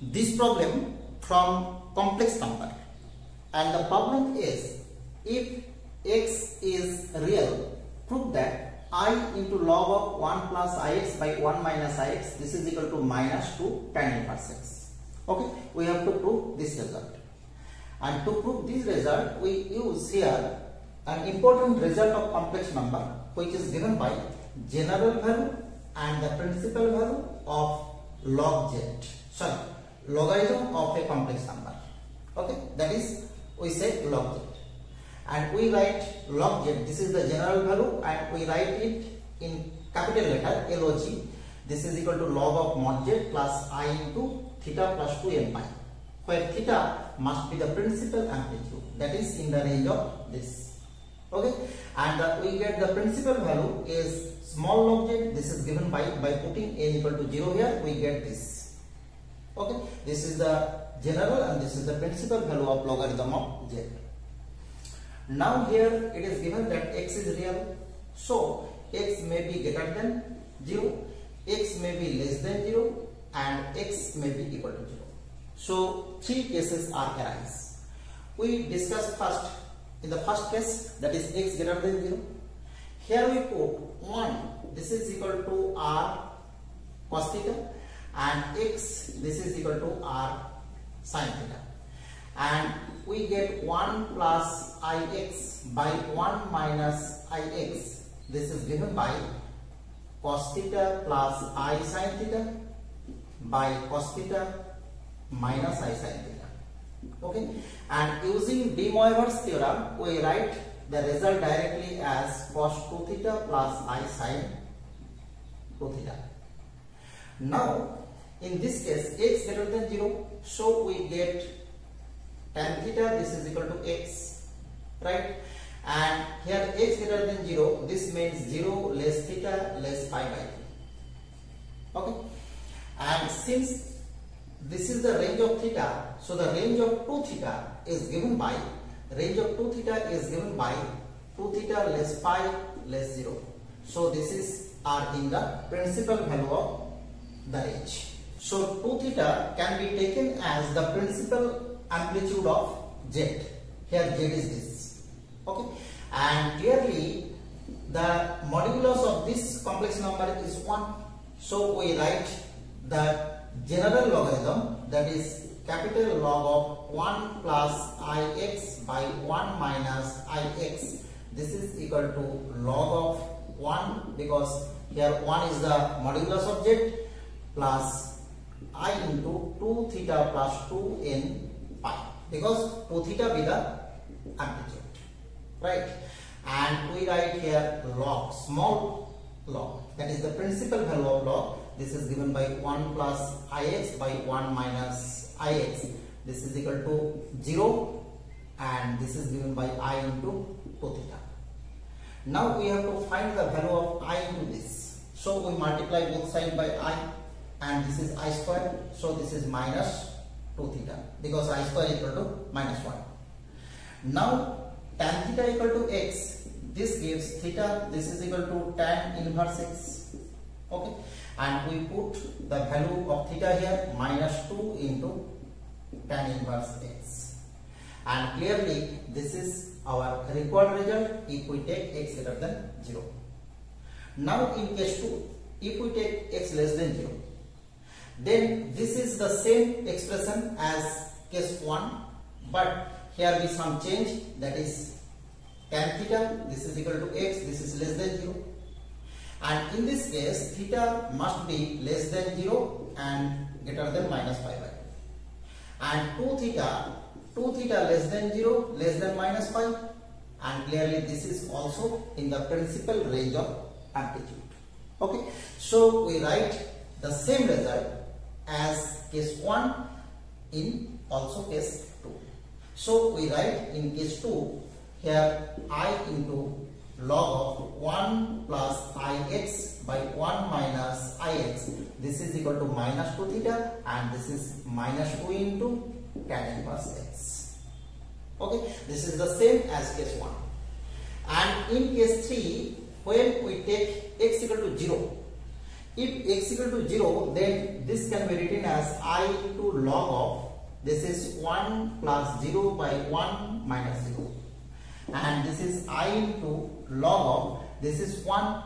this problem from complex number, and the problem is if x is real, prove that I into log of 1 plus ix by 1 minus ix, this is equal to minus 2 tan inverse x. Okay, we have to prove this result, and to prove this result we use here an important result of complex number, which is given by general value and the principal value of log z, sorry, logarithm of a complex number. Okay, that is we say log z, and we write log z, this is the general value, and we write it in capital letter log. This is equal to log of mod z plus I into theta plus 2n pi, where theta must be the principal amplitude, that is in the range of this. Okay, and we get the principal value is small log z. This is given by putting n equal to 0 here, we get this. Okay, this is the general and this is the principal value of logarithm of z. Now here it is given that x is real, so x may be greater than 0, x may be less than 0, and x may be equal to 0. So three cases are arise. We discuss first in the first case, that is x greater than 0. Here we put 1, this is equal to r cos theta, and x, this is equal to r sin theta, and we get 1 plus ix by 1 minus ix. This is given by cos theta plus I sin theta by cos theta minus I sin theta. Okay, and using de Moivre's theorem, we write the result directly as cos 2 theta plus I sin 2 theta. Now in this case x greater than 0, so we get tan theta, this is equal to x, right? And here x greater than 0, this means 0 less theta less pi by 3. Okay, and since this is the range of theta, so the range of 2 theta is given by 2 theta less pi less 0. So this is are in the principal value of the range. So 2 theta can be taken as the principal amplitude of z. Here z is this. Okay, and clearly the modulus of this complex number is 1. So we write the general logarithm, that is capital log of 1 plus ix by 1 minus ix. This is equal to log of 1, because here 1 is the modulus of z, plus I into 2 theta plus 2n pi, because 2 theta be the amplitude, right? And we write here log, small log, that is the principal value of log. This is given by 1 plus ix by 1 minus ix. This is equal to 0, and this is given by I into 2 theta. Now we have to find the value of I into this. So we multiply both sides by I, and this is I square. So this is minus 2 theta, because I square equal to minus 1. Now tan theta equal to x. This gives theta. This is equal to tan inverse x. Okay, and we put the value of theta here, minus 2 into tan inverse x, and clearly this is our required result if we take x greater than 0. Now in case 2, if we take x less than 0, then this is the same expression as case 1, but here be some change, that is tan theta, this is equal to x, this is less than 0. And in this case, theta must be less than 0 and greater than minus pi by 2. And 2 theta less than 0, less than minus pi. And clearly this is also in the principal range of amplitude. Okay, so we write the same result as case 1 in also case 2. So we write in case 2 here I into log of 1 plus ix by 1 minus ix. This is equal to minus 2 theta, and this is minus 2 into tan inverse x. Okay, this is the same as case 1. And in case 3, when we take x equal to 0, if x equal to 0, then this can be written as I into log of, this is 1 plus 0 by 1 minus 0, and this is I into log of, this is 1,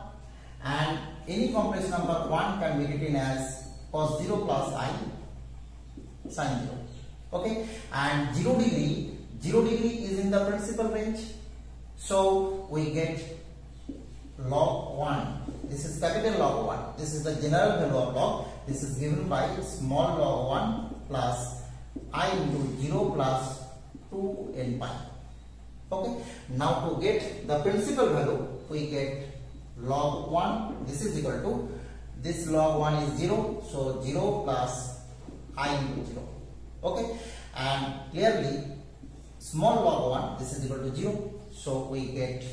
and any complex number 1 can be written as cos 0 plus I sin 0. Okay, and 0 degree is in the principal range, so we get log 1. This is capital log 1. This is the general value of log. This is given by small log 1 plus I into 0 plus 2 n pi. Okay, now to get the principal value, we get log 1. This is equal to, this log 1 is 0, so 0 plus I into 0. Okay, and clearly small log 1, this is equal to 0, so we get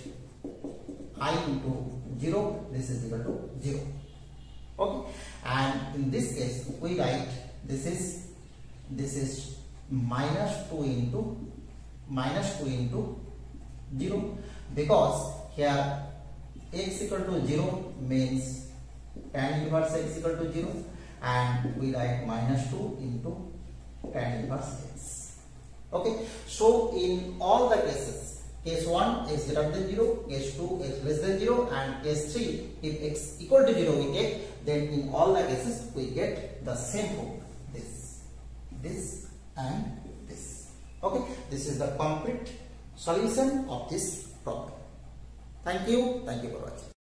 I into 0, this is equal to 0. Okay, and in this case we write this is minus 2 into 0, because here x equal to 0 means tan inverse x equal to 0, and we write minus 2 into tan inverse x. Okay, so in all the cases, case 1 x greater than 0, case 2 x less than 0, and case 3 if x equal to 0 we take, then in all the cases we get the same proof, this and this. Okay, this is the complete solution of this problem. Thank you for watching.